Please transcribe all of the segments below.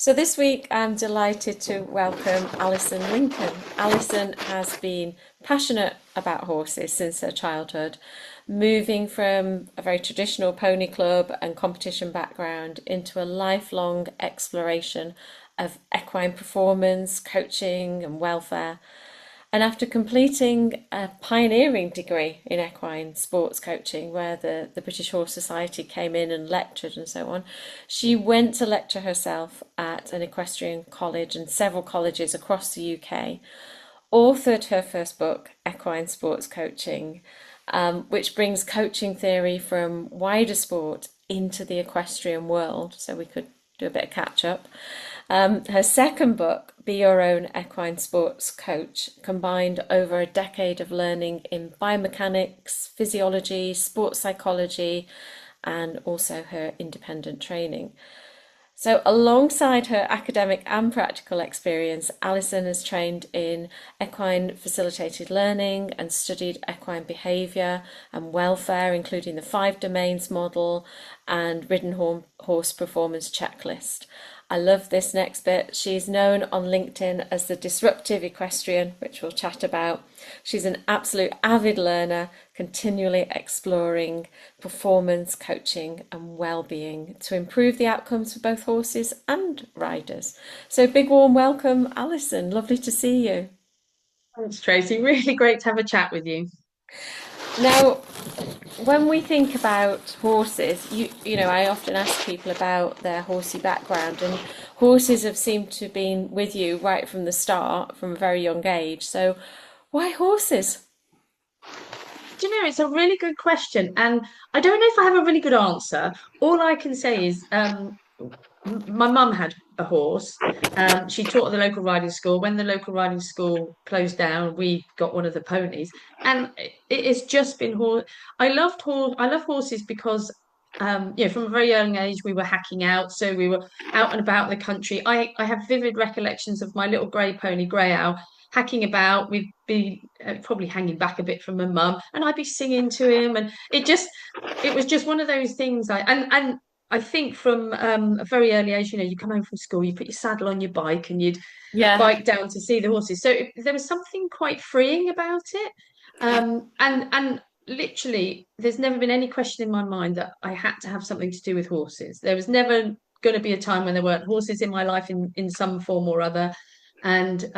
So this week I'm delighted to welcome Alison Lincoln. Alison has been passionate about horses since her childhood, moving from a very traditional pony club and competition background into a lifelong exploration of equine performance, coaching and welfare. And after completing a pioneering degree in equine sports coaching, where the British Horse Society came in and lectured and so on, she went to lecture herself at an equestrian college and several colleges across the UK, authored her first book, Equine Sports Coaching, which brings coaching theory from wider sport into the equestrian world. So we could do a bit of catch up. Her second book, Be Your Own Equine Sports Coach, combined over a decade of learning in biomechanics, physiology, sports psychology, and also her independent training. So, alongside her academic and practical experience, Alison has trained in equine facilitated learning and studied equine behaviour and welfare, including the 5 domains model and ridden horse performance checklist. I love this next bit. She's known on LinkedIn as the Disruptive Equestrian, which we'll chat about. She's an absolute avid learner, continually exploring performance, coaching, and well-being to improve the outcomes for both horses and riders. So, big warm welcome, Alison. Lovely to see you. Thanks, Tracy. Really great to have a chat with you. Now, when we think about horses, you know, I often ask people about their horsey background, and horses have seemed to have been with you right from the start, from a very young age. So, why horses? Do you know, it's a really good question, and I don't know if I have a really good answer. All I can say is, my mum had a horse. She taught at the local riding school. When the local riding school closed down, we got one of the ponies, and it's just been horse. I love horses because, from a very young age, we were hacking out, so we were out and about in the country. I have vivid recollections of my little grey pony, Grey Owl, hacking about. We'd be probably hanging back a bit from my mum, and I'd be singing to him, and it was just one of those things. And I think from a very early age, you come home from school, you put your saddle on your bike, and you'd Yeah, bike down to see the horses. So there was something quite freeing about it. And literally, there's never been any question in my mind that I had to have something to do with horses. There was never going to be a time when there weren't horses in my life in some form or other. And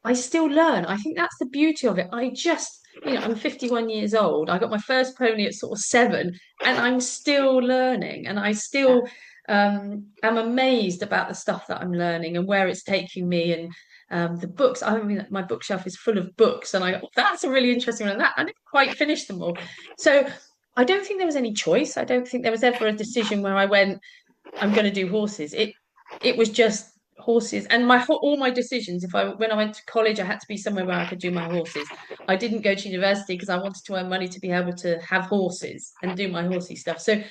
I still learn. I think that's the beauty of it. I'm 51 years old. I got my first pony at sort of 7, and I'm still learning. And I still am amazed about the stuff that I'm learning and where it's taking me. And the books, I mean, my bookshelf is full of books, and that's a really interesting one. And I didn't quite finish them all. So I don't think there was any choice. I don't think there was ever a decision where I went, I'm going to do horses. It was just horses, and all my decisions. If I when I went to college, I had to be somewhere where I could do my horses. I didn't go to university because I wanted to earn money to be able to have horses and do my horsey stuff. So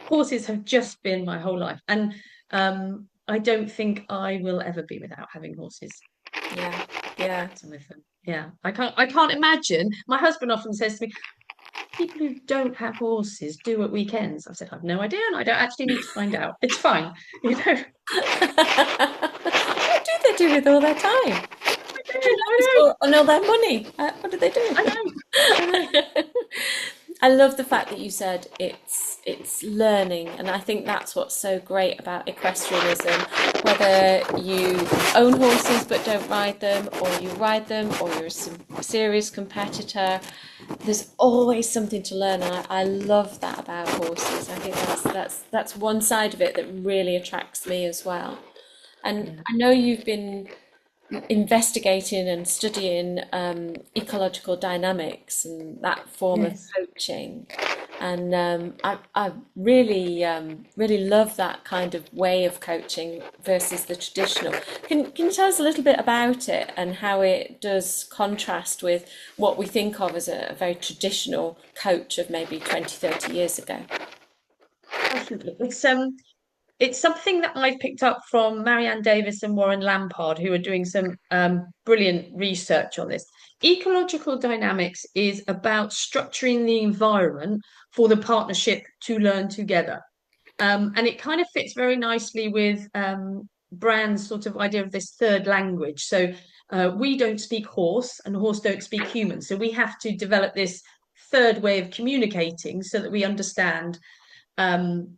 horses have just been my whole life, and I don't think I will ever be without having horses. yeah, yeah. So with them, yeah, I can't imagine. My husband often says to me, people who don't have horses do at weekends. I've said, I've no idea, and I don't actually need to find out. It's fine, you know. What do they do with all their time? Do you I know, and all their money? What do they do? know, I know, I know. I love the fact that you said it's learning, and I think that's what's so great about equestrianism. Whether you own horses but don't ride them, or you ride them, or you're a serious competitor, there's always something to learn, and I love that about horses. I think that's one side of it that really attracts me as well. And Yeah. I know you've been investigating and studying ecological dynamics and that form of Yes. coaching. And I really, really love that kind of way of coaching versus the traditional. Can you tell us a little bit about it and how it does contrast with what we think of as a very traditional coach of maybe 20, 30 years ago? Definitely. It's something that I've picked up from Marianne Davis and Warren Lampard, who are doing some brilliant research on this. Ecological dynamics is about structuring the environment for the partnership to learn together. And it kind of fits very nicely with Brand's sort of idea of this third language. So we don't speak horse and horse don't speak human. So we have to develop this third way of communicating so that we understand um,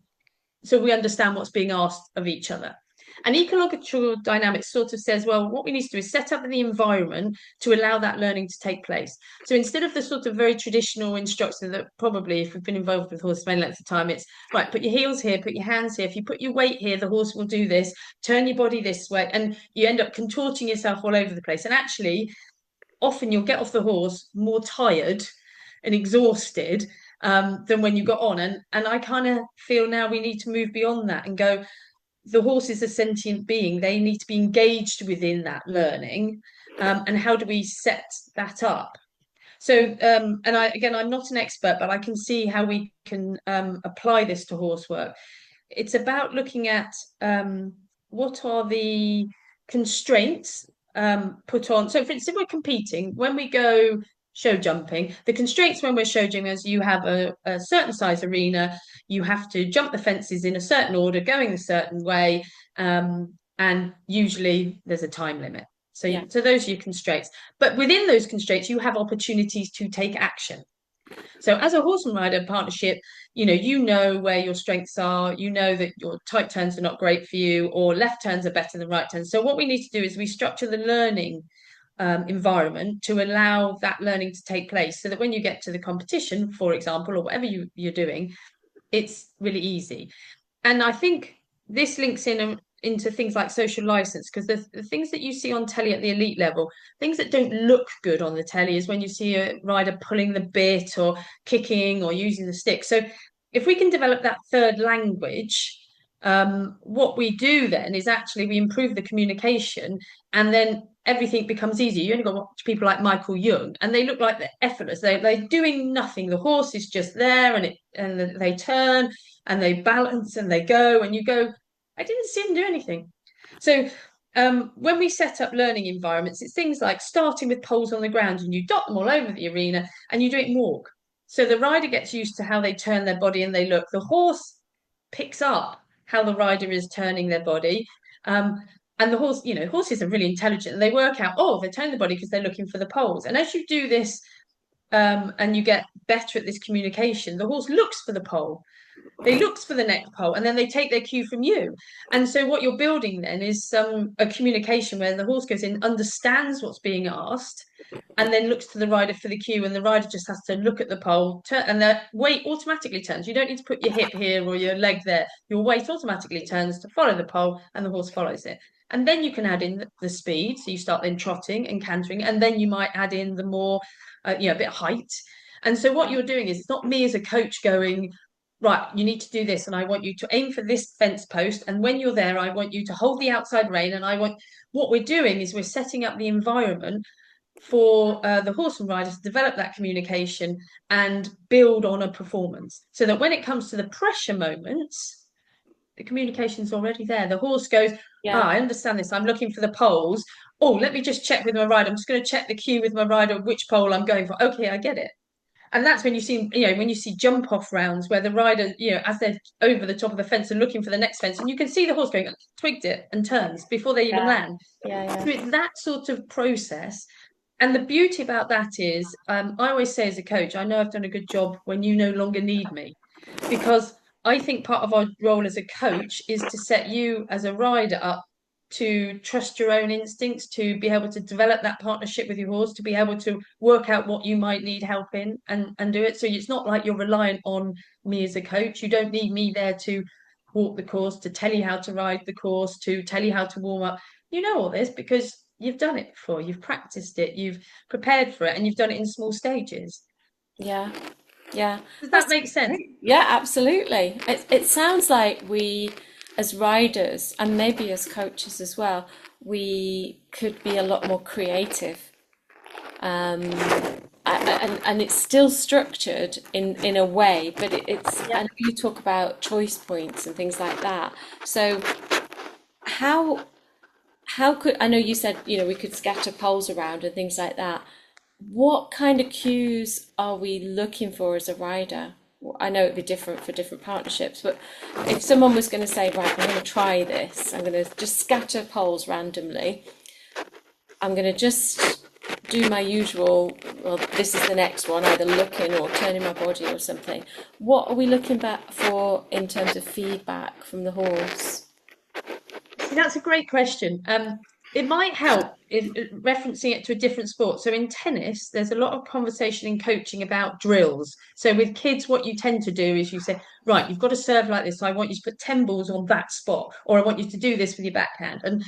what's being asked of each other. And ecological dynamics sort of says, well, what we need to do is set up the environment to allow that learning to take place. So instead of the sort of very traditional instruction that probably, if we've been involved with horses for any length of time, it's right, put your heels here, put your hands here. If you put your weight here, the horse will do this, turn your body this way. And you end up contorting yourself all over the place. And actually, often you'll get off the horse more tired and exhausted than when you got on. And I kind of feel now we need to move beyond that and go, the horse is a sentient being. They need to be engaged within that learning. And how do we set that up? So, and I'm not an expert, but I can see how we can apply this to horse work. It's about looking at what are the constraints put on. So, for instance, if we're competing, when we go show jumping, the constraints when we're show jumping is you have a certain size arena, you have to jump the fences in a certain order, going a certain way, and usually there's a time limit. So, Yeah. so those are your constraints. But within those constraints, you have opportunities to take action. So as a horseman rider partnership, you know where your strengths are, you know that your tight turns are not great for you, or left turns are better than right turns. So what we need to do is we structure the learning environment to allow that learning to take place so that when you get to the competition, for example, or whatever you're doing, it's really easy. And I think this links into things like social license, because the things that you see on telly at the elite level, things that don't look good on the telly, is when you see a rider pulling the bit or kicking or using the stick. So if we can develop that third language, what we do then is actually we improve the communication, and then everything becomes easier. You only got to watch people like Michael Young, and they look like they're effortless. They're doing nothing. The horse is just there, and they turn and they balance and they go, and you go, I didn't see him do anything. So when we set up learning environments, it's things like starting with poles on the ground, and you dot them all over the arena, and you do it in walk. So the rider gets used to how they turn their body and they look. The horse picks up how the rider is turning their body. And the horse, horses are really intelligent, and they work out, oh, they're turning the body because they're looking for the poles. And as you do this, and you get better at this communication, the horse looks for the pole. They looks for the next pole, and then they take their cue from you. And so what you're building then is a communication where the horse goes in, understands what's being asked, and then looks to the rider for the cue, and the rider just has to look at the pole, and their weight automatically turns. You don't need to put your hip here or your leg there. Your weight automatically turns to follow the pole, and the horse follows it. And then you can add in the speed. So you start then trotting and cantering, and then you might add in the more, a bit of height. And so what you're doing is, it's not me as a coach going, right, you need to do this, and I want you to aim for this fence post, and when you're there, I want you to hold the outside rein, and what we're doing is we're setting up the environment for the horseman riders to develop that communication and build on a performance, so that when it comes to the pressure moments, the communication's already there. The horse goes, I understand this, I'm looking for the poles. Oh, let me just check with my rider. I'm just going to check the cue with my rider, which pole I'm going for. Okay, I get it. And that's when you see jump off rounds where the rider, as they're over the top of the fence and looking for the next fence, and you can see the horse going, twigged it, and turns before they even land. Yeah. So it's that sort of process. And the beauty about that is, I always say as a coach, I know I've done a good job when you no longer need me, because I think part of our role as a coach is to set you as a rider up to trust your own instincts, to be able to develop that partnership with your horse, to be able to work out what you might need help in, and do it. So it's not like you're reliant on me as a coach. You don't need me there to walk the course, to tell you how to ride the course, to tell you how to warm up. You know all this because you've done it before, you've practiced it, you've prepared for it, and you've done it in small stages. Yeah. Yeah. Does that That's make sense? great. Yeah, absolutely. It sounds like we, as riders and maybe as coaches as well, we could be a lot more creative. And it's still structured in a way, but I know you talk about choice points and things like that. So how how could, I know you said, we could scatter poles around and things like that. What kind of cues are we looking for as a rider? I know it'd be different for different partnerships, but if someone was going to say, right, I'm going to try this, I'm going to just scatter polls randomly, I'm going to just do my usual, well, this is the next one, either looking or turning my body or something. What are we looking back for in terms of feedback from the horse? See, that's a great question. It might help if referencing it to a different sport. So in tennis, there's a lot of conversation in coaching about drills. So with kids, what you tend to do is you say, right, you've got to serve like this. So I want you to put 10 balls on that spot, or I want you to do this with your backhand. And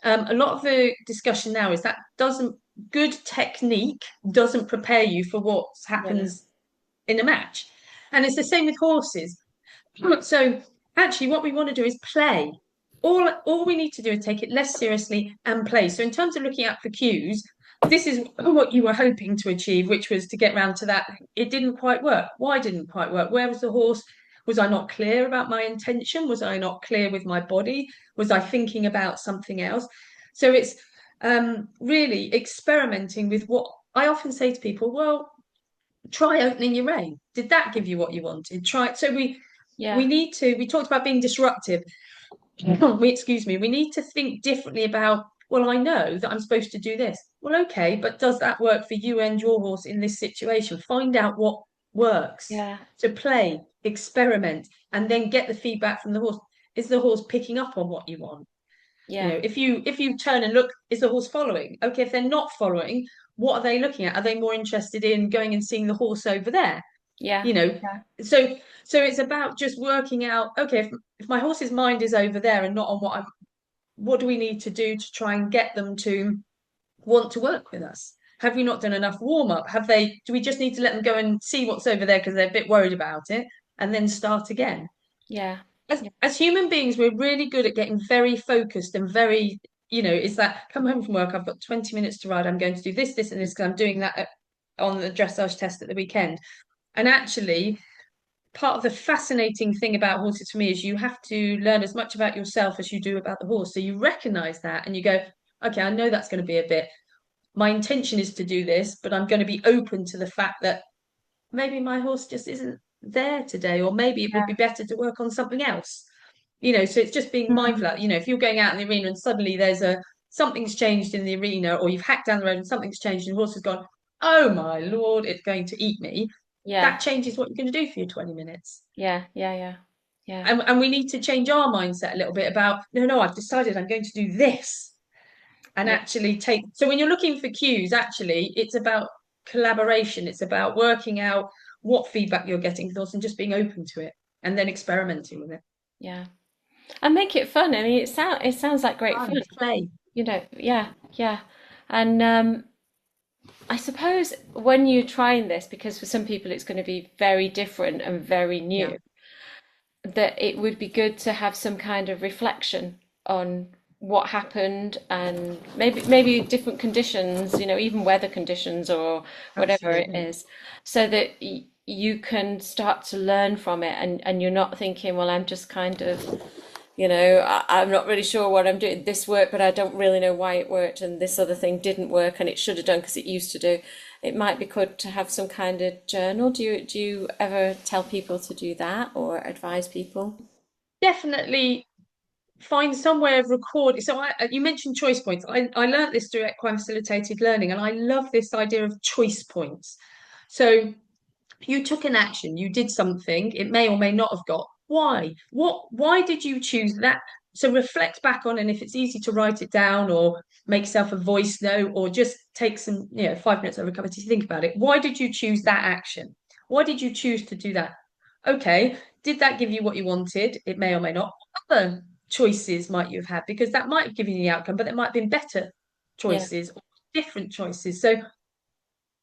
a lot of the discussion now is that doesn't good technique doesn't prepare you for what Yeah, happens in a match. And it's the same with horses. So actually, what we want to do is play. All we need to do is take it less seriously and play. So in terms of looking out for cues, this is what you were hoping to achieve, which was to get round to that. It didn't quite work. Why didn't it quite work? Where was the horse? Was I not clear about my intention? Was I not clear with my body? Was I thinking about something else? So it's really experimenting with what I often say to people. Well, try opening your rein. Did that give you what you wanted? Try it. So we yeah, need to, we talked about being disruptive. Excuse me, we need to think differently about, well, I know that I'm supposed to do this. Well, okay, but does that work for you and your horse in this situation? Find out what works. yeah, So play, experiment, and then get the feedback from the horse. Is the horse picking up on what you want? You yeah, know, if you turn and look, is the horse following? Okay, if they're not following, what are they looking at? Are they more interested in going and seeing the horse over there? yeah, You know, yeah, so it's about just working out, okay, if my horse's mind is over there and not on what do we need to do to try and get them to want to work with us? Have we not done enough warm up? Do we just need to let them go and see what's over there because they're a bit worried about it and then start again? yeah, yeah, As human beings, we're really good at getting very focused and very, it's that come home from work, I've got 20 minutes to ride, I'm going to do this, this, and this because I'm doing that on the dressage test at the weekend. And actually, part of the fascinating thing about horses for me is you have to learn as much about yourself as you do about the horse. So you recognize that and you go, okay, I know that's going to be a bit, my intention is to do this, but I'm going to be open to the fact that maybe my horse just isn't there today, or maybe it would be yeah. better to work on something else. So it's just being Mm, mindful that, if you're going out in the arena and suddenly something's changed in the arena, or you've hacked down the road and something's changed and the horse has gone, oh my Lord, it's going to eat me. yeah, That changes what you're going to do for your 20 minutes. yeah, yeah, yeah, yeah, And we need to change our mindset a little bit about, no, I've decided I'm going to do this. And yeah, actually so when you're looking for cues, actually it's about collaboration. It's about working out what feedback you're getting from us and just being open to it and then experimenting with it. yeah. And make it fun. I mean, it sounds like great fun. Fun, play. Yeah, yeah. And I suppose when you're trying this, because for some people it's going to be very different and very Yeah, new, that it would be good to have some kind of reflection on what happened and maybe different conditions, even weather conditions or whatever it absolutely. is, so that you can start to learn from it and you're not thinking, well, I'm just kind of, I'm not really sure what I'm doing. This worked, but I don't really know why it worked, and this other thing didn't work, and it should have done because it used to do. It might be good to have some kind of journal. Do you ever tell people to do that or advise people? Definitely find some way of recording. So you mentioned choice points. I learned this through equine facilitated learning, and I love this idea of choice points. So you took an action, you did something, it may or may not have got. Why did you choose that? So reflect back on, and if it's easy to write it down or make yourself a voice note or just take some, 5 minutes over a cup of tea to think about it. Why did you choose that action? Why did you choose to do that? Okay, did that give you what you wanted? It may or may not. Other choices might you have had because that might have given you the outcome, but there might have been better Yeah, choices or different choices. So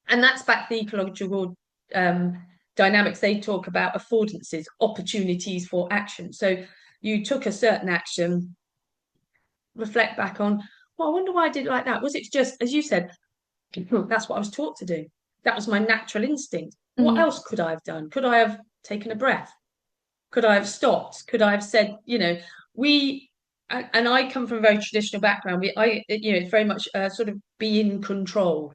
and that's back to the ecological dynamics. They talk about affordances, opportunities for action. So you took a certain action, reflect back on, well, I wonder why I did it like that. Was it just, as you said, that's what I was taught to do? That was my natural instinct. What mm, else could I have done? Could I have taken a breath? Could I have stopped? Could I have said, we, and I come from a very traditional background. It's very much sort of be in control.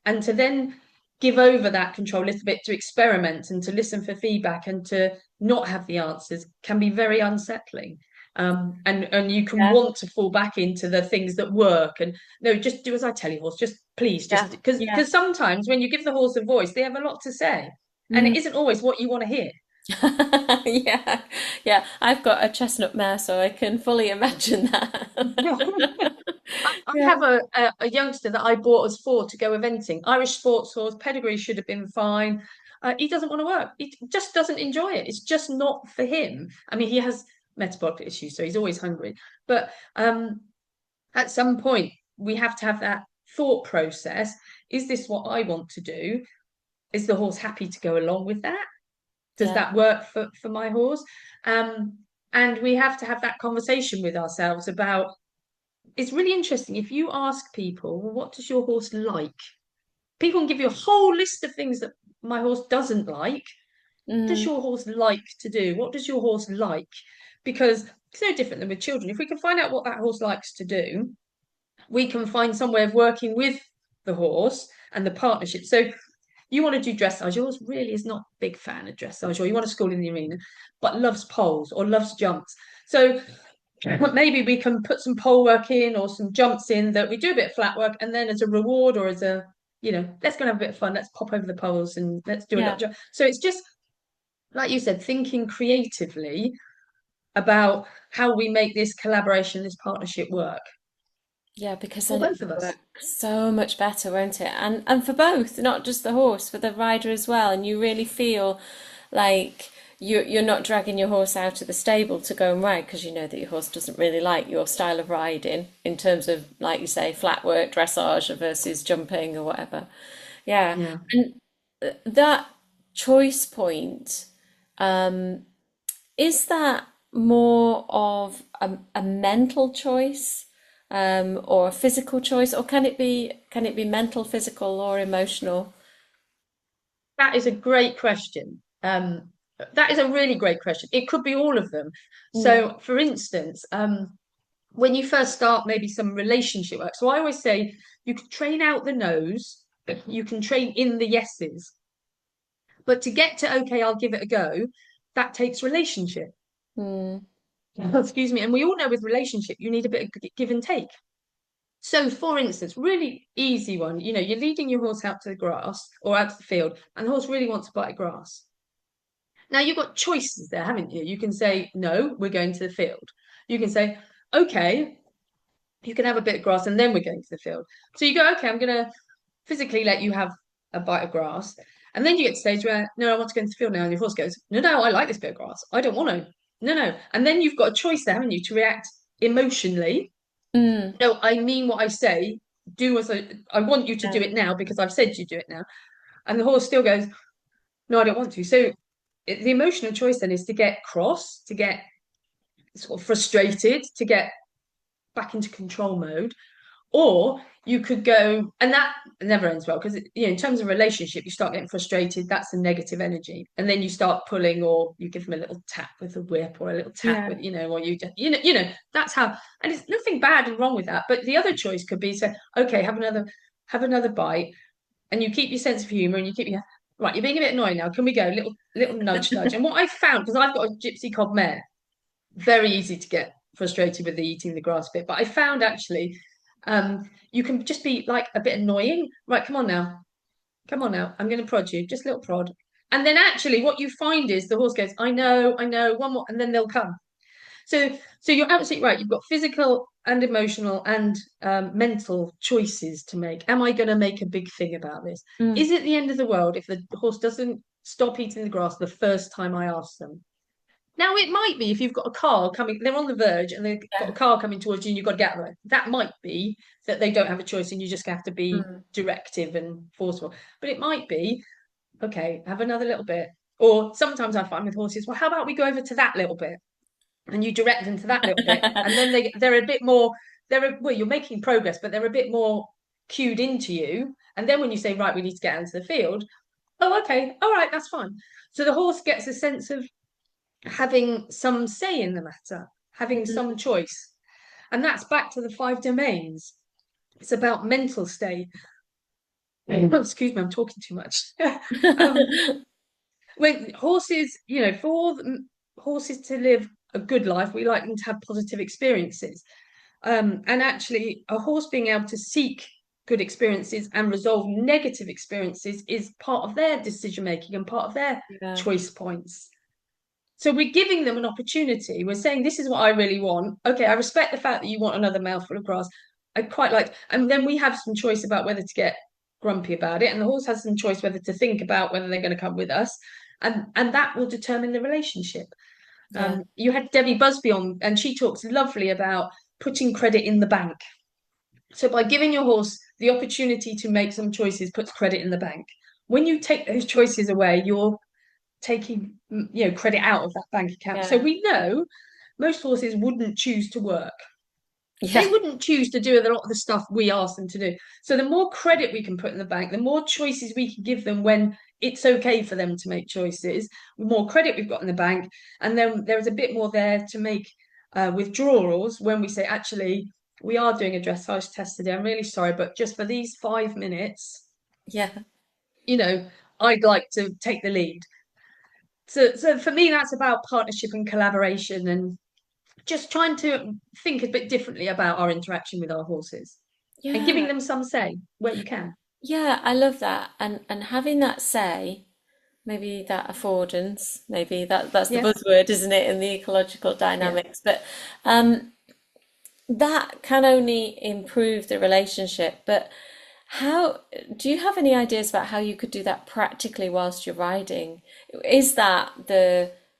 And to then give over that control a little bit to experiment and to listen for feedback and to not have the answers can be very unsettling. And you can Yeah, want to fall back into the things that work and no, just do as I tell you, horse. Just please, just yeah, yeah. because sometimes when you give the horse a voice, they have a lot to say, and Mm. it isn't always what you want to hear. Yeah, yeah. I've got a chestnut mare, so I can fully imagine that. I Yeah, have a youngster that I bought as four to go eventing. Irish sports horse, pedigree should have been fine. He doesn't want to work. He just doesn't enjoy it. It's just not for him. I mean, he has metabolic issues, so he's always hungry. But at some point, we have to have that thought process. Is this what I want to do? Is the horse happy to go along with that? Does yeah, that work for my horse? Um, and we have to have that conversation with ourselves about it's really interesting. If you ask people, well, what does your horse like? People can give you a whole list of things that my horse doesn't like. What does mm, your horse like to do? What does your horse like? Because it's no different than with children. If we can find out what that horse likes to do, we can find some way of working with the horse and the partnership. So you want to do dressage. Yours really is not a big fan of dressage, or you want to school in the arena, but loves poles or loves jumps. So maybe we can put some pole work in or some jumps in that we do a bit of flat work, and then as a reward or as a, let's go and have a bit of fun. Let's pop over the poles and let's do a little yeah, jump. So it's just like you said, thinking creatively about how we make this collaboration, this partnership work yeah. Because for then it both of will us. work so much better, won't it? And for both, not just the horse, for the rider as well. And you really feel like you're not dragging your horse out of the stable to go and ride because you know that your horse doesn't really like your style of riding in terms of, like you say, flat work, dressage versus jumping or whatever. Yeah. Yeah. And that choice point, um, is that more of a mental choice, or a physical choice, or can it be mental, physical, or emotional? That is a great question. That is a really great question. It could be all of them. Mm, So, for instance, when you first start maybe some relationship work, so I always say you can train out the no's, you can train in the yeses, but to get to okay, I'll give it a go, that takes relationship. mm, Excuse me. And we all know with relationship, you need a bit of give and take. So, for instance, really easy one, you're leading your horse out to the grass or out to the field, and the horse really wants to bite grass. Now you've got choices there, haven't you? You can say, no, we're going to the field. You can say, okay, you can have a bit of grass and then we're going to the field. So you go, okay, I'm going to physically let you have a bite of grass. And then you get to the stage where, no, I want to go into the field now. And your horse goes, no, no, I like this bit of grass. I don't want to. No, no. And then you've got a choice there, haven't you, to react emotionally. mm, No, I mean what I say. Do as I want you to do yeah, it now because I've said you do it now. And the horse still goes, no, I don't want to. So the emotional choice then is to get cross, to get sort of frustrated, to get back into control mode. Or you could go, and that never ends well because in terms of relationship, you start getting frustrated. That's the negative energy, and then you start pulling, or you give them a little tap with a whip, or a little tap yeah, with, or you just, that's how. And it's nothing bad and wrong with that. But the other choice could be say, okay, have another bite, and you keep your sense of humor, and you keep your right. You're being a bit annoying now. Can we go? Little nudge, nudge. And what I found, because I've got a gypsy cob mare, very easy to get frustrated with the eating the grass bit. But I found actually, you can just be like a bit annoying. Right, come on now, come on now. I'm going to prod you, just a little prod. And then actually, what you find is the horse goes, I know, one more, and then they'll come. So you're absolutely right. You've got physical and emotional and mental choices to make. Am I going to make a big thing about this? mm, Is it the end of the world if the horse doesn't stop eating the grass the first time I ask them? Now, it might be if you've got a car coming, they're on the verge and they've got a yeah, car coming towards you and you've got to get out of the way. That might be that they don't have a choice and you just have to be mm. directive and forceful. But it might be, okay, have another little bit. Or sometimes I find with horses, well, how about we go over to that little bit and you direct them to that little bit, and then they're a bit more, well, you're making progress, but they're a bit more cued into you. And then when you say, right, we need to get out into the field, oh, okay, all right, that's fine. So the horse gets a sense of having some say in the matter, having some choice. And that's back to the five domains. It's about mental state. Excuse me, I'm talking too much. um, when horses, for horses to live a good life, we like them to have positive experiences. And actually, a horse being able to seek good experiences and resolve negative experiences is part of their decision making and part of their Yeah, choice points. So we're giving them an opportunity. We're saying, this is what I really want. Okay, I respect the fact that you want another mouthful of grass. I quite like, and then we have some choice about whether to get grumpy about it, and the horse has some choice whether to think about whether they're going to come with us, and that will determine the relationship. yeah, You had Debbie Busby on, and she talks lovely about putting credit in the bank. So by giving your horse the opportunity to make some choices, puts credit in the bank. When you take those choices away, you're taking credit out of that bank account. So yeah, we know most horses wouldn't choose to work. They yeah, wouldn't choose to do a lot of the stuff we ask them to do. So the more credit we can put in the bank, the more choices we can give them when it's okay for them to make choices, the more credit we've got in the bank. And then there's a bit more there to make withdrawals when we say, actually, we are doing a dressage test today. I'm really sorry, but just for these 5 minutes, yeah, you know, I'd like to take the lead. So for me, that's about partnership and collaboration and just trying to think a bit differently about our interaction with our horses and yeah, giving them some say where you can. yeah. I love that, and having that say, maybe that affordance, maybe that's the Yeah. buzzword, isn't it, in the ecological Yeah. dynamics? But um, that can only improve the relationship. But how do you have any ideas about how you could do that practically whilst you're riding? Is that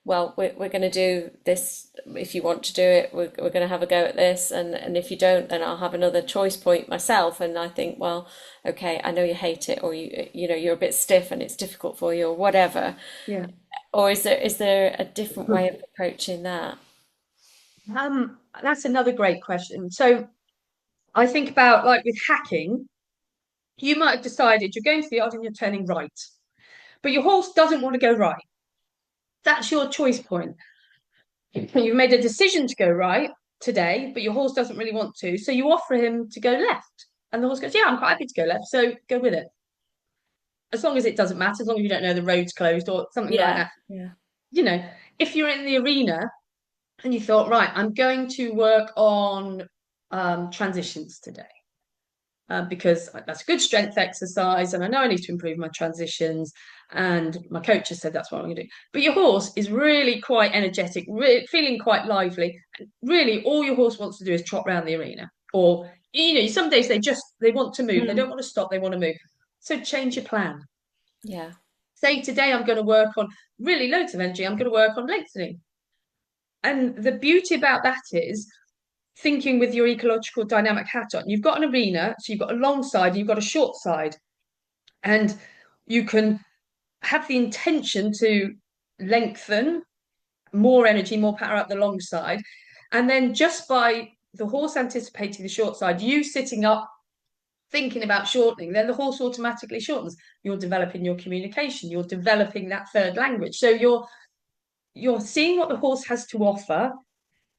well, we're going to do this if you want to do it, we're going to have a go at this, and if you don't, then I'll have another choice point myself. And I think, well, okay, I know you hate it, or you're a bit stiff and it's difficult for you, or whatever. Yeah. Or is there a different way of approaching that? That's another great question. So I think about like with hacking, you might have decided you're going to the yard and you're turning right, but your horse doesn't want to go right. That's your choice point. You've made a decision to go right today, but your horse doesn't really want to. So you offer him to go left. And the horse goes, yeah, I'm quite happy to go left. So go with it. As long as it doesn't matter, as long as you don't know the road's closed or something like Yeah, that. yeah. You know, if you're in the arena and you thought, right, I'm going to work on transitions today. Because that's a good strength exercise, and I know I need to improve my transitions. And my coach has said that's what I'm going to do. But your horse is really quite energetic, feeling quite lively. Really, all your horse wants to do is trot around the arena. Or some days they want to move. They Mm, don't want to stop. They want to move. So change your plan. yeah, Say today I'm going to work on really loads of energy. I'm going to work on lengthening. And the beauty about that is thinking with your ecological dynamic hat on. You've got an arena, so you've got a long side and you've got a short side. And you can have the intention to lengthen more energy, more power up the long side. And then just by the horse anticipating the short side, you sitting up thinking about shortening, then the horse automatically shortens. You're developing your communication, you're developing that third language. So you're seeing what the horse has to offer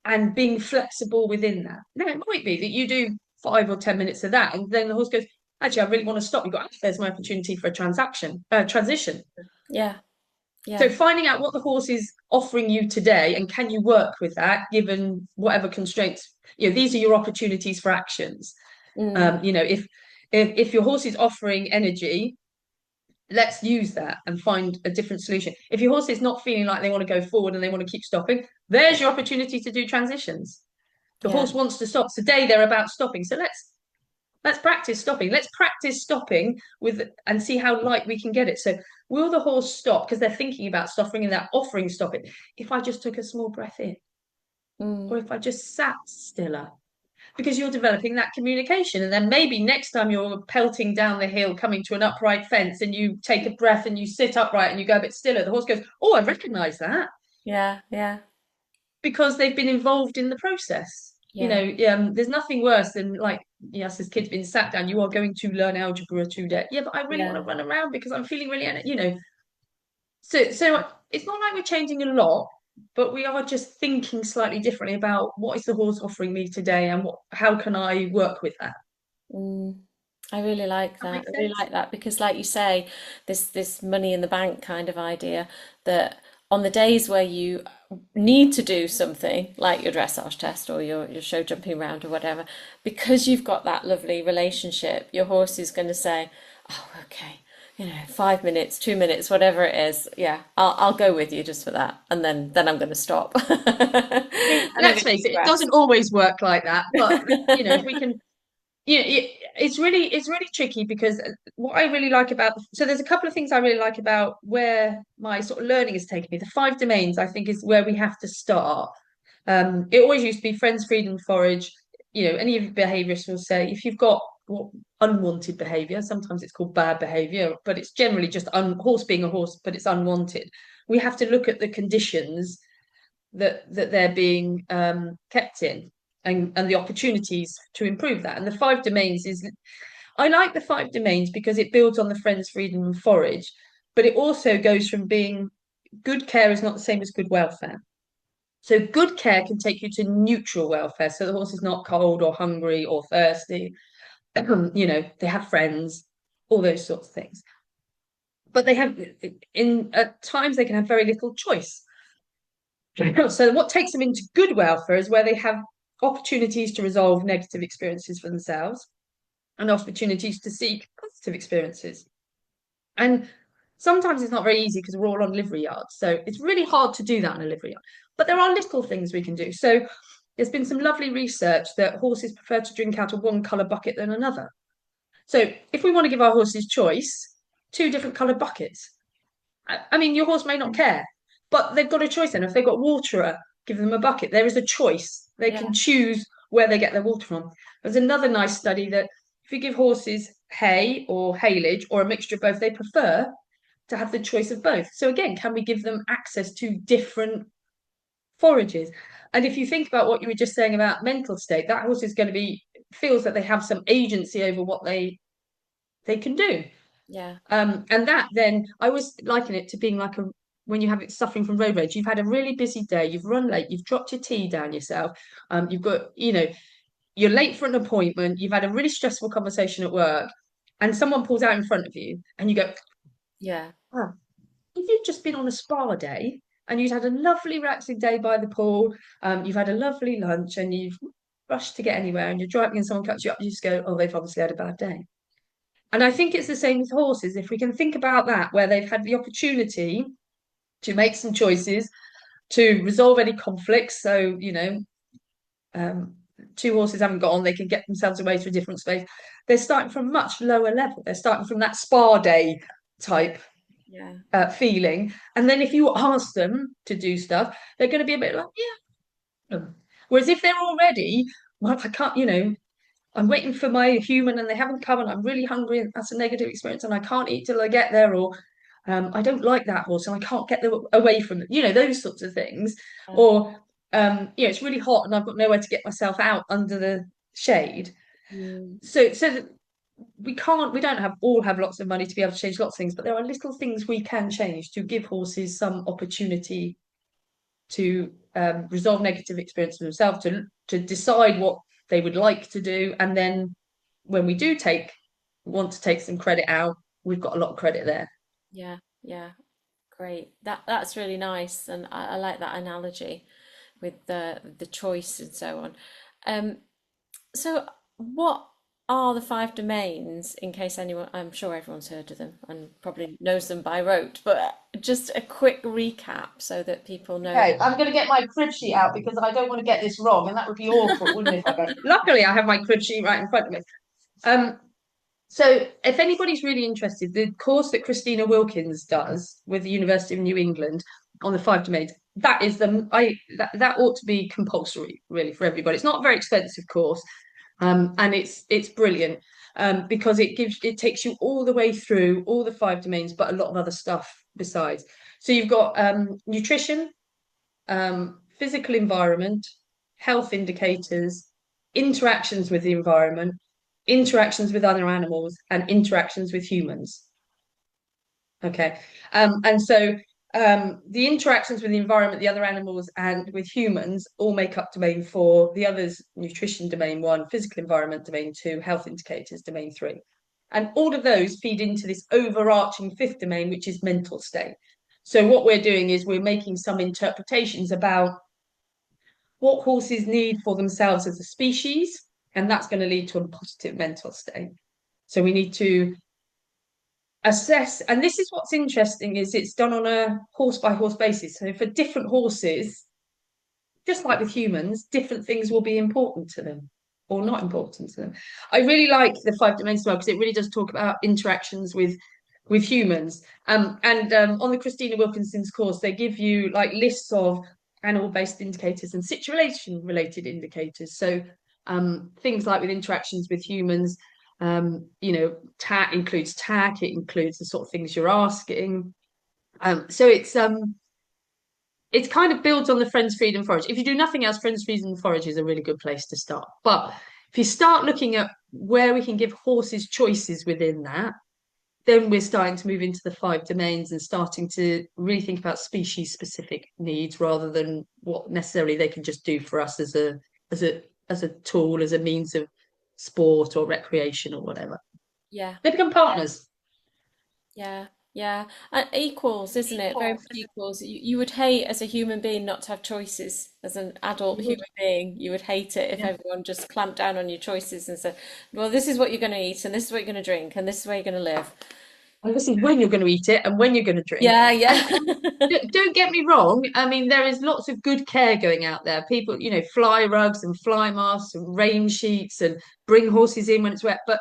and being flexible within that. Now it might be that you do 5 or 10 minutes of that, and then the horse goes, actually, I really want to stop. You've got, there's my opportunity for a transition. yeah, So yeah. finding out what the horse is offering you today and can you work with that given whatever constraints, these are your opportunities for actions. Mm, If your horse is offering energy, let's use that and find a different solution. If your horse is not feeling like they want to go forward and they want to keep stopping, there's your opportunity to do transitions. The yeah. horse wants to stop. Today they're about stopping. So let's practice stopping. Let's practice stopping with and see how light we can get it. So will the horse stop because they're thinking about stopping and they're offering stopping? If I just took a small breath in, Mm, or if I just sat stiller, because you're developing that communication. And then maybe next time you're pelting down the hill, coming to an upright fence, and you take a breath and you sit upright and you go a bit stiller, the horse goes, oh, I recognize that yeah, yeah, because they've been involved in the process. yeah, There's nothing worse than like, yes, this kid's been sat down, you are going to learn algebra today. Yeah, but I really want to yeah. run around because I'm feeling really. So it's not like we're changing a lot, but we are just thinking slightly differently about what is the horse offering me today and how can I work with that. Mm. I really like That that. makes I really sense? like that because, like you say, this money in the bank kind of idea that on the days where you need to do something like your dressage test or your show jumping round or whatever, because you've got that lovely relationship, your horse is going to say, "Oh, okay, 5 minutes, 2 minutes, whatever it is. Yeah, I'll go with you just for that, and then I'm going to stop, and I mean, I'm going let's to face eat it, it grass." doesn't always work like that. But if we can, it's really tricky because what I really like about so there's a couple of things I really like about where my sort of learning has taken me. The five domains, I think, is where we have to start. It always used to be friends, freedom, forage. Any of your behaviorists will say if you've got what unwanted behavior, sometimes it's called bad behavior, but it's generally just horse being a horse, but it's unwanted. We have to look at the conditions that they're being kept in, and the opportunities to improve that. And the five domains is I like the five domains because it builds on the friends, freedom, and forage, but it also goes from being good care is not the same as good welfare. So good care can take you to neutral welfare. So the horse is not cold or hungry or thirsty. They have friends, all those sorts of things. But they have in at times they can have very little choice. So what takes them into good welfare is where they have opportunities to resolve negative experiences for themselves and opportunities to seek positive experiences. And sometimes it's not very easy because we're all on livery yards. So it's really hard to do that in a livery yard. But there are little things we can do. So there's been some lovely research that horses prefer to drink out of one colour bucket than another. So if we want to give our horses choice, two different coloured buckets. I mean, your horse may not care, but they've got a choice then. If they've got waterer, give them a bucket. There is a choice. They can Yeah, choose where they get their water from. There's another nice study that if you give horses hay or haylage or a mixture of both, they prefer to have the choice of both. So again, can we give them access to different forages? And if you think about what you were just saying about mental state, that horse is going to be feels that they have some agency over what they can do. yeah, And that then I was liken it to being like a when you have it suffering from road rage, you've had a really busy day, you've run late, you've dropped your tea down yourself, you've got, you're late for an appointment, you've had a really stressful conversation at work, and someone pulls out in front of you, and you go, yeah, oh, if you'd just been on a spa day and you'd had a lovely relaxing day by the pool, you've had a lovely lunch, and you've rushed to get anywhere, and you're driving and someone cuts you up, you just go, oh, they've obviously had a bad day. And I think it's the same with horses. If we can think about that, where they've had the opportunity to make some choices, to resolve any conflicts. So, um, two horses haven't got on, they can get themselves away to a different space. They're starting from much lower level. They're starting from that spa day yeah, type yeah, feeling. And then if you ask them to do stuff, they're going to be a bit like, yeah. Whereas if they're already, well, I can't, I'm waiting for my human and they haven't come and I'm really hungry and that's a negative experience and I can't eat till I get there or I don't like that horse and I can't get them away from it. Those sorts of things. yeah. Or it's really hot and I've got nowhere to get myself out under the shade. Mm, So we don't have lots of money to be able to change lots of things, but there are little things we can change to give horses some opportunity to resolve negative experiences themselves, to decide what they would like to do, and then when we do want to take some credit out, we've got a lot of credit there. yeah, yeah. Great. That's really nice, and I like that analogy with the choice and so on. Um, so what are the five domains in case anyone, I'm sure everyone's heard of them and probably knows them by rote, but just a quick recap so that people know. Okay, I'm going to get my crib sheet out because I don't want to get this wrong, and that would be awful, wouldn't it? If I don't. Luckily, I have my crib sheet right in front of me. Um, So, if anybody's really interested, the course that Christina Wilkins does with the University of New England on the five domains, that is that ought to be compulsory really for everybody. It's not a very expensive course, and it's brilliant because it takes you all the way through all the five domains, but a lot of other stuff besides. So you've got nutrition, physical environment, health indicators, interactions with the environment, interactions with other animals, and interactions with humans. Okay. And so the interactions with the environment, the other animals, and with humans all make up domain four. The others, nutrition domain one, physical environment domain two, health indicators domain three. And all of those feed into this overarching fifth domain, which is mental state. So what we're doing is we're making some interpretations about what horses need for themselves as a species, and that's going to lead to a positive mental state. So we need to assess, and this is what's interesting, is it's done on a horse by horse basis. So for different horses, just like with humans, different things will be important to them or not important to them. I really like the five dimensional because it really does talk about interactions with humans. And on the Christina Wilkinson's course, they give you like lists of animal-based indicators and situation-related indicators. So things like with interactions with humans, tack includes tack, it includes the sort of things you're asking. So it's kind of builds on the Friends, Feed and Forage. If you do nothing else, Friends, Feed and Forage is a really good place to start. But if you start looking at where we can give horses choices within that, then we're starting to move into the five domains and starting to really think about species specific needs rather than what necessarily they can just do for us as a tool, as a means of sport or recreation or whatever. Yeah. They become partners. Yeah, yeah. Equals, isn't it? Very much equals. You would hate as a human being not to have choices. As an adult You would, human being, you would hate it if yeah. everyone just clamped down on your choices and said, well, this is what you're going to eat, and this is what you're going to drink, and this is where you're going to live. And this is when you're going to eat it and when you're going to drink. Yeah, And yeah. don't get me wrong. I mean, there is lots of good care going out there. People, fly rugs and fly masks and rain sheets and bring horses in when it's wet. But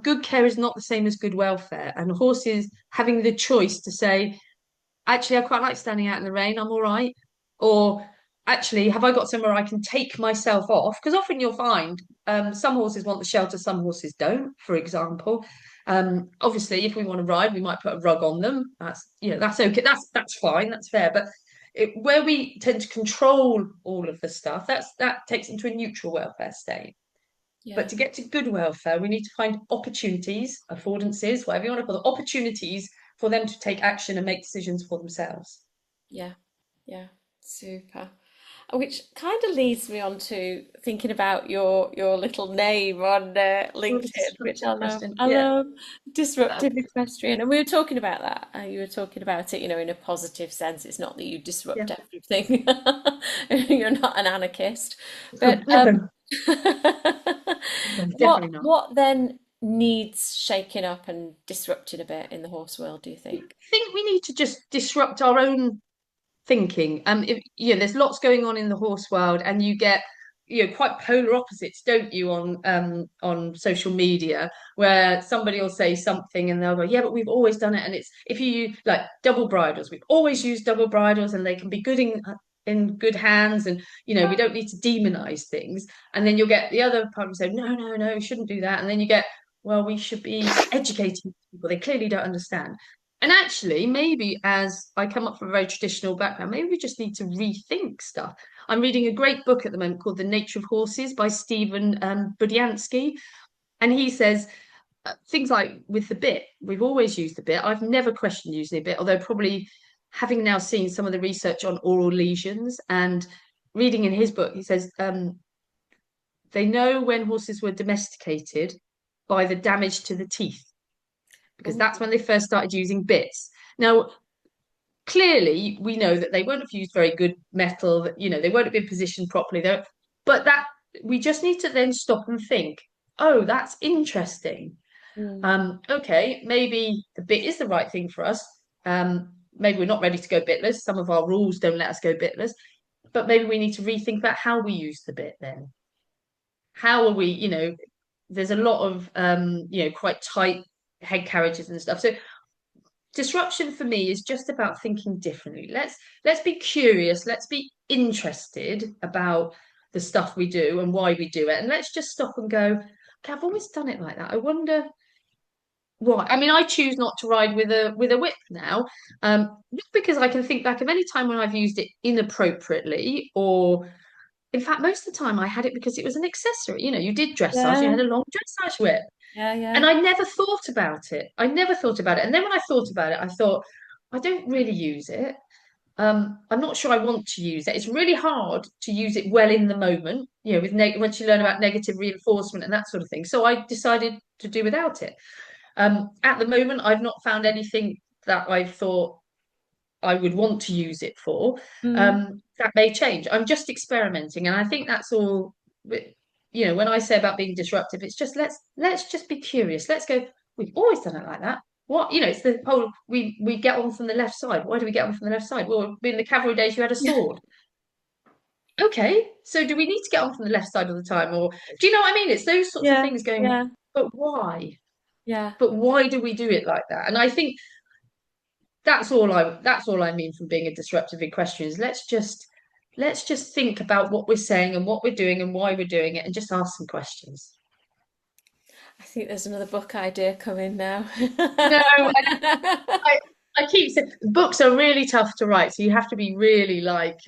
good care is not the same as good welfare. And horses having the choice to say, actually, I quite like standing out in the rain. I'm all right. Or actually, have I got somewhere I can take myself off? Because often you'll find some horses want the shelter, some horses don't, for example. Obviously, if we want to ride, we might put a rug on them. That's okay. That's fine. That's fair. But where we tend to control all of the stuff, that takes into a neutral welfare state. But Yeah, to get to good welfare, we need to find opportunities, affordances, whatever you want to call them, opportunities for them to take action and make decisions for themselves. yeah, yeah. Super. Which kind of leads me on to thinking about your little name on Oh, LinkedIn, which disruptive I love. question. I Yeah. love Uh, disruptive equestrian, and we were talking about that. You were talking about it, in a positive sense. It's not that you yeah. disrupt everything. You're not an anarchist, but No, no, what definitely not. what then needs shaking up and disrupting a bit in the horse world, do you I think? think we need to just disrupt our own thinking. There's lots going on in the horse world, and you get quite polar opposites, don't you, on social media, where somebody will say something and they'll go, yeah, but we've always done it, and it's if you like double bridles, we've always used double bridles, and they can be good in good hands, and we don't need to demonize things. And then you'll get the other part who say, no, no, no, we shouldn't do that, and then you get, well, we should be educating people. They clearly don't understand. And actually, maybe as I come up from a very traditional background, maybe we just need to rethink stuff. I'm reading a great book at the moment called The Nature of Horses by Stephen Budiansky. And he says things like with the bit, we've always used the bit. I've never questioned using the bit, although probably having now seen some of the research on oral lesions and reading in his book, he says they know when horses were domesticated by the damage to the teeth, because Oh, that's when they first started using bits. Now, clearly we know that they won't have used very good metal, that they won't have been positioned properly there, but that we just need to then stop and think, oh, that's interesting. mm, Okay, maybe the bit is the right thing for us. Maybe we're not ready to go bitless, some of our rules don't let us go bitless, but maybe we need to rethink about how we use the bit then. How are we, there's a lot of quite tight head carriages and stuff. So disruption for me is just about thinking differently. Let's be curious, let's be interested about the stuff we do and why we do it, and let's just stop and go, okay, I've always done it like that. I wonder why. I mean, I choose not to ride with a whip now, not because I can think back of any time when I've used it inappropriately, or in fact most of the time I had it because it was an accessory. You did dressage, you yeah, had a long dressage whip, yeah, and yeah, I never thought about it. I never thought about it. And then when I thought about it, I thought, I don't really use it. I'm not sure I want to use it. It's really hard to use it well in the moment, with once you learn about negative reinforcement and that sort of thing. So I decided to do without it. At the moment, I've not found anything that I thought I would want to use it for. Mm. That may change. I'm just experimenting, and I think that's all. When I say about being disruptive, it's just let's just be curious. Let's go. We've always done it like that. What it's the whole we get on from the left side. Why do we get on from the left side? Well, in the cavalry days, you had a sword. Okay, so do we need to get on from the left side all the time, or do you know what I mean? It's those sorts of Yeah, things going. yeah, But why? yeah. But why do we do it like that? And I think that's all I mean from being a disruptive equestrian is let's just think about what we're saying and what we're doing and why we're doing it and just ask some questions. I think there's another book idea coming now. No, I, I keep saying books are really tough to write, so you have to be really like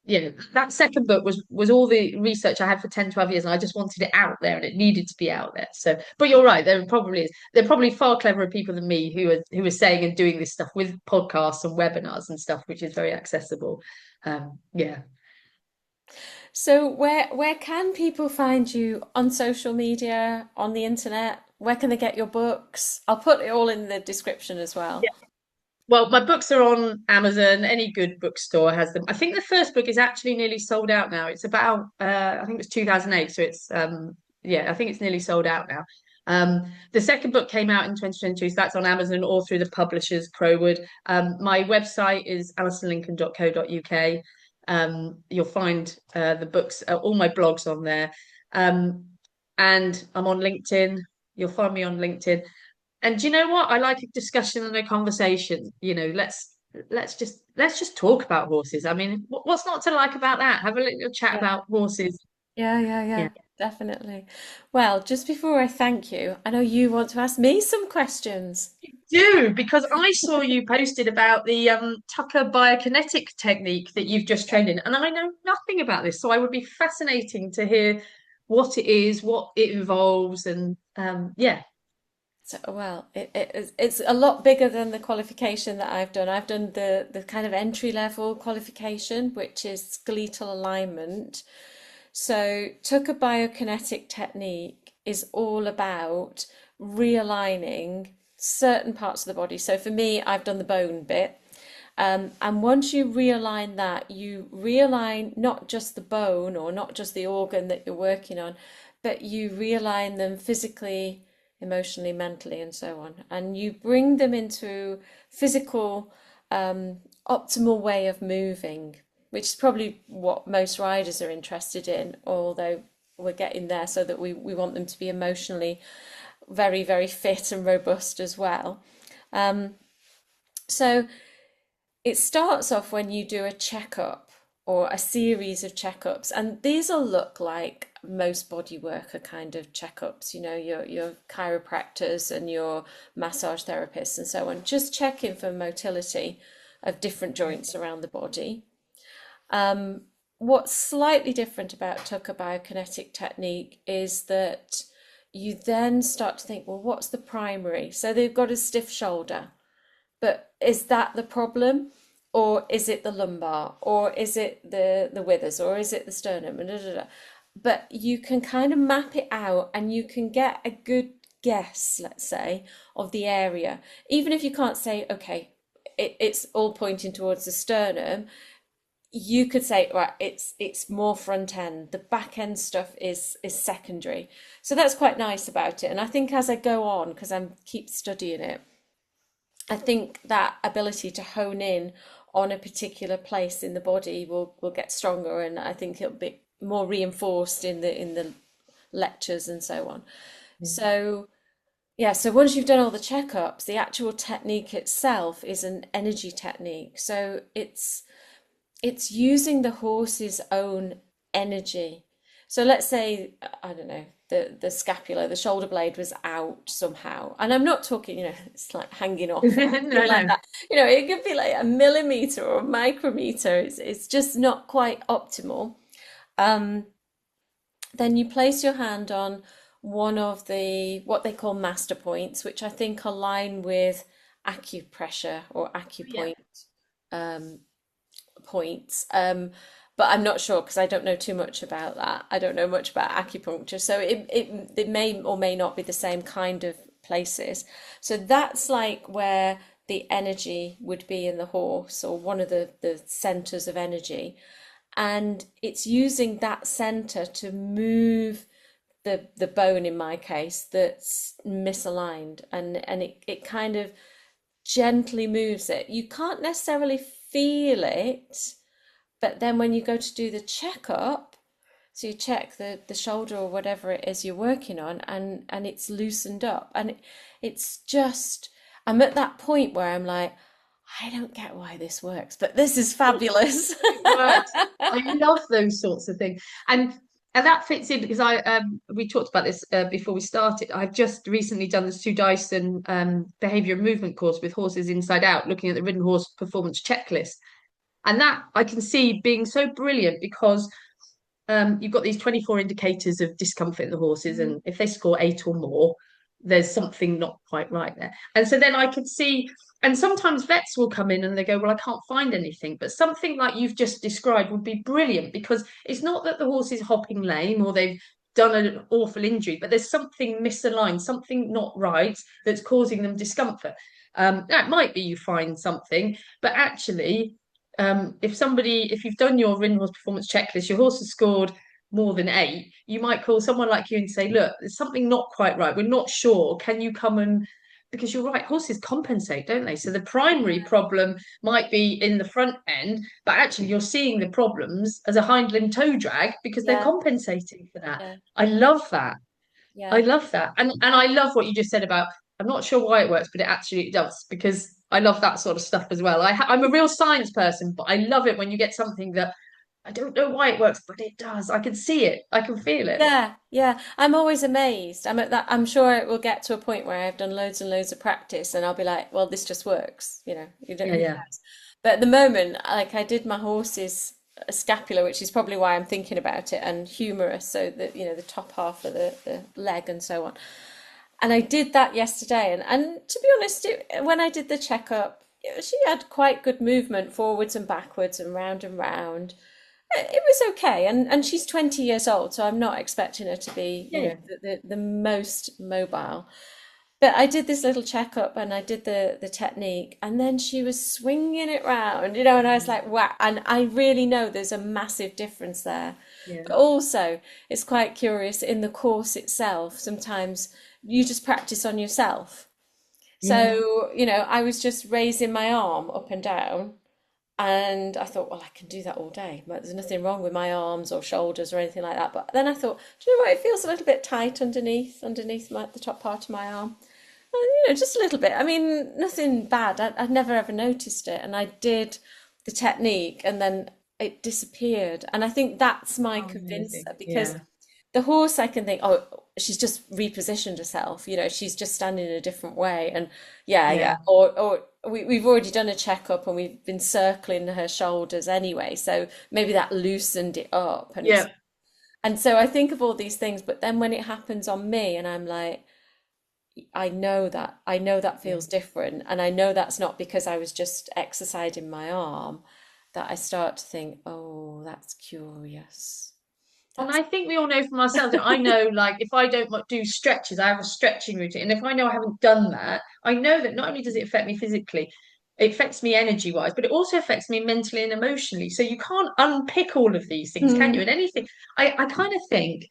that second book was all the research I had for 10, 12 years, and I just wanted it out there and it needed to be out there. So, but you're right, there are probably far cleverer people than me who are saying and doing this stuff with podcasts and webinars and stuff, which is very accessible. Yeah. So where can people find you on social media, on the internet? Where can they get your books? I'll put it all in the description as well. Well, my books are on Amazon. Any good bookstore has them. I think the first book is actually nearly sold out now. It's about I think it was 2008, so it's yeah, I think it's nearly sold out now. The second book came out in 2022, so that's on Amazon or through the publishers Crowwood. My website is alisonlincoln.co.uk. You'll find the books, all my blogs on there. Um, and I'm on LinkedIn. You'll find me on LinkedIn. And do you know what? I like a discussion and a conversation. Let's just talk about horses. I mean, what's not to like about that? Have a little chat Yeah. about horses. Yeah, yeah, Yeah. yeah, definitely. Well, just before I thank you, I know you want to ask me some questions. Do because I saw you posted about the Tucker biokinetic technique that you've just trained in, and I know nothing about this, so I would be fascinating to hear what it is, what it involves, and yeah. So, well, it's a lot bigger than the qualification that I've done. I've done the kind of entry level qualification, which is skeletal alignment. So, Tucker biokinetic technique is all about realigning certain parts of the body. So, for me, I've done the bone bit. And once you realign that, you realign not just the bone or not just the organ that you're working on, but you realign them physically, emotionally, mentally, and so on. And you bring them into physical, optimal way of moving, which is probably what most riders are interested in, although we're getting there so that we want them to be emotionally very, very fit and robust as well. So it starts off when you do a checkup or a series of checkups, and these will look like most body worker kind of checkups, your chiropractors and your massage therapists and so on, just checking for motility of different joints around the body. What's slightly different about Tucker biokinetic technique is that you then start to think, well, what's the primary? So they've got a stiff shoulder. But is that the problem? Or is it the lumbar? Or is it the withers? Or is it the sternum? And da, da, da. But you can kind of map it out and you can get a good guess, let's say, of the area. Even if you can't say, okay, it's all pointing towards the sternum, you could say, right, it's more front end. The back end stuff is secondary. So that's quite nice about it. And I think as I go on, because I'm keep studying it, I think that ability to hone in on a particular place in the body will get stronger, and I think it'll be more reinforced in the lectures and so on. So yeah, so once you've done all the checkups, the actual technique itself is an energy technique. So it's using the horse's own energy. So let's say, I don't know, the scapula, the shoulder blade was out somehow. And I'm not talking, it's like hanging off or No, anything like no. that. It could be like a millimeter or a micrometer. It's just not quite optimal. Um, then you place your hand on one of the what they call master points, which I think align with acupressure or Yeah. acupoint um, points. but I'm not sure because I don't know too much about that. I don't know much about acupuncture, so it may or may not be the same kind of places. So that's like where the energy would be in the horse, or one of the centers of energy, and it's using that center to move the bone in my case that's misaligned, and it kind of gently moves it. You can't necessarily feel it, but then when you go to do the checkup, so you check the shoulder or whatever it is you're working on, and it's loosened up, and it's just, I'm at that point where I'm like, I don't get why this works, but this is fabulous. It works. I love those sorts of things, and that fits in because I we talked about this before we started. I've just recently done the Sue Dyson behavior and movement course with horses inside out, looking at the ridden horse performance checklist, and that I can see being so brilliant because you've got these 24 indicators of discomfort in the horses, Mm. and if they score 8 or more, there's something not quite right there. And so then I could see, and sometimes vets will come in and they go, well, I can't find anything, but something like you've just described would be brilliant, because it's not that the horse is hopping lame or they've done an awful injury, but there's something misaligned, something not right, that's causing them discomfort. That might be you find something, but actually if you've done your ridden horse performance checklist, your horse has scored more than 8, you might call someone like you and say, look, there's something not quite right. We're not sure. Can you come and, because you're right, horses compensate, don't they? So the primary problem might be in the front end, but actually you're seeing the problems as a hind limb toe drag because they're Yeah, compensating for that. yeah, I love that. I yeah. love that. And I love what you just said about, I'm not sure why it works, but it actually does, because I love that sort of stuff as well. I'm a real science person, but I love it when you get something that I don't know why it works, but it does. I can see it. I can feel it. Yeah, yeah. I'm always amazed. I'm at that. I'm sure it will get to a point where I've done loads and loads of practice, and I'll be like, "Well, this just works." You don't. Yeah, Who yeah. knows? But at the moment, like I did my horse's scapula, which is probably why I'm thinking about it, and humerus, so that the top half of the leg and so on. And I did that yesterday, and to be honest, when I did the checkup, she had quite good movement forwards and backwards and round and round. It was okay, and she's 20 years old, so I'm not expecting her to be, Yeah, the most mobile. But I did this little checkup and I did the technique, and then she was swinging it round, and I was yeah. like, wow. And I really know there's a massive difference there. Yeah. But also, it's quite curious in the course itself, sometimes you just practice on yourself. Yeah. So, I was just raising my arm up and down, and I thought, well, I can do that all day. But there's nothing wrong with my arms or shoulders or anything like that. But then I thought, do you know what? It feels a little bit tight underneath the top part of my arm. Just a little bit. I mean, nothing bad. I'd never ever noticed it. And I did the technique, and then it disappeared. And I think that's my Oh, amazing. convincer, because Yeah. the horse, I can think, oh, she's just repositioned herself. She's just standing in a different way. And yeah, yeah. Yeah. Or we've already done a checkup and we've been circling her shoulders anyway. So maybe that loosened it up. Yeah. And so I think of all these things, but then when it happens on me, and I'm like, I know that Yeah. feels different. And I know that's not because I was just exercising my arm, that I start to think, oh, that's curious. And That's I think we all know from ourselves that I know, like, if I don't do stretches, I have a stretching routine. And if I know I haven't done that, I know that not only does it affect me physically, it affects me energy wise, but it also affects me mentally and emotionally. So you can't unpick all of these things, can you? Mm, And anything, I kind of think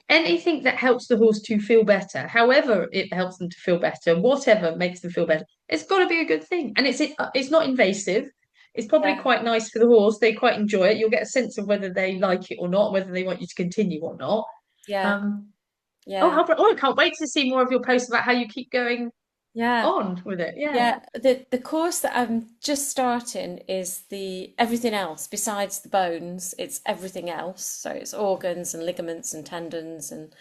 anything that helps the horse to feel better, however it helps them to feel better, whatever makes them feel better, it's got to be a good thing. And it's not invasive. It's probably yeah, quite nice for the horse. They quite enjoy it. You'll get a sense of whether they like it or not, whether they want you to continue or not. yeah, Um, yeah, I can't wait to see more of your posts about how you keep going yeah. on with it. Yeah, Yeah, the course that I'm just starting is the everything else besides the bones. It's everything else. So it's organs and ligaments and tendons and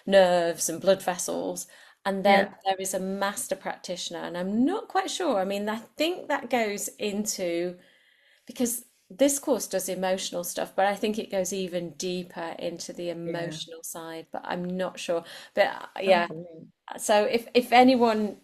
nerves and blood vessels. And then yeah, there is a master practitioner, and I'm not quite sure. I mean, I think that goes into, because this course does emotional stuff, but I think it goes even deeper into the yeah. emotional side, but I'm not sure. But Oh, yeah, brilliant. so if anyone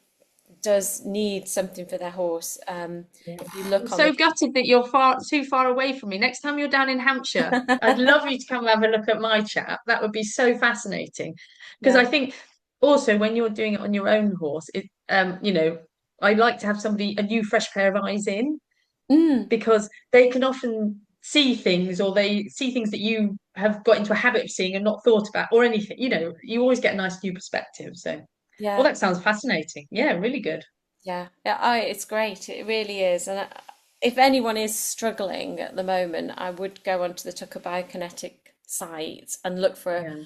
does need something for their horse. Yeah. If you I'm look on so the gutted that you're too far away from me. Next time you're down in Hampshire, I'd love you to come and have a look at my chap. That would be so fascinating. Because I yeah. think also when you're doing it on your own horse, I like to have a new fresh pair of eyes in, Mm, because they can often see things, or they see things that you have got into a habit of seeing and not thought about, or anything. You always get a nice new perspective. So, well, yeah. that sounds fascinating. Yeah, really good. Yeah, yeah, it's great. It really is. And if anyone is struggling at the moment, I would go onto the Tucker Biokinetic site and look for Yeah,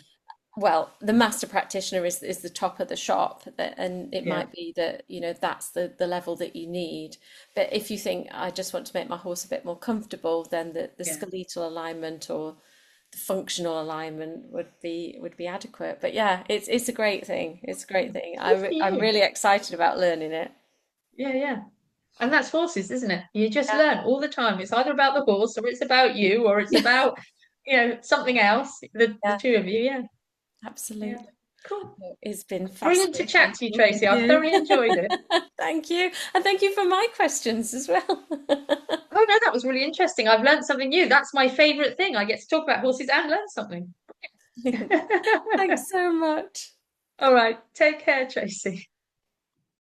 well, the master practitioner is the top of the shop, and it yeah, might be that, that's the level that you need. But if you think I just want to make my horse a bit more comfortable, then the yeah. skeletal alignment or the functional alignment would be adequate. But yeah, it's a great thing. It's a great thing. Good for I'm you. really excited about learning it. Yeah, yeah. And that's horses, isn't it? You just Yeah, learn all the time. It's either about the horse, or it's about you, or it's about, something else. The yeah, two of you. Yeah, yeah. absolutely. Cool. It's been Brilliant to chat fascinating to you, talking Tracy. to I've you. thoroughly enjoyed it. Thank you. And thank you for my questions as well. Oh no, that was really interesting. I've learned something new. That's my favorite thing. I get to talk about horses and learn something. Thanks so much. All right. Take care, Tracy.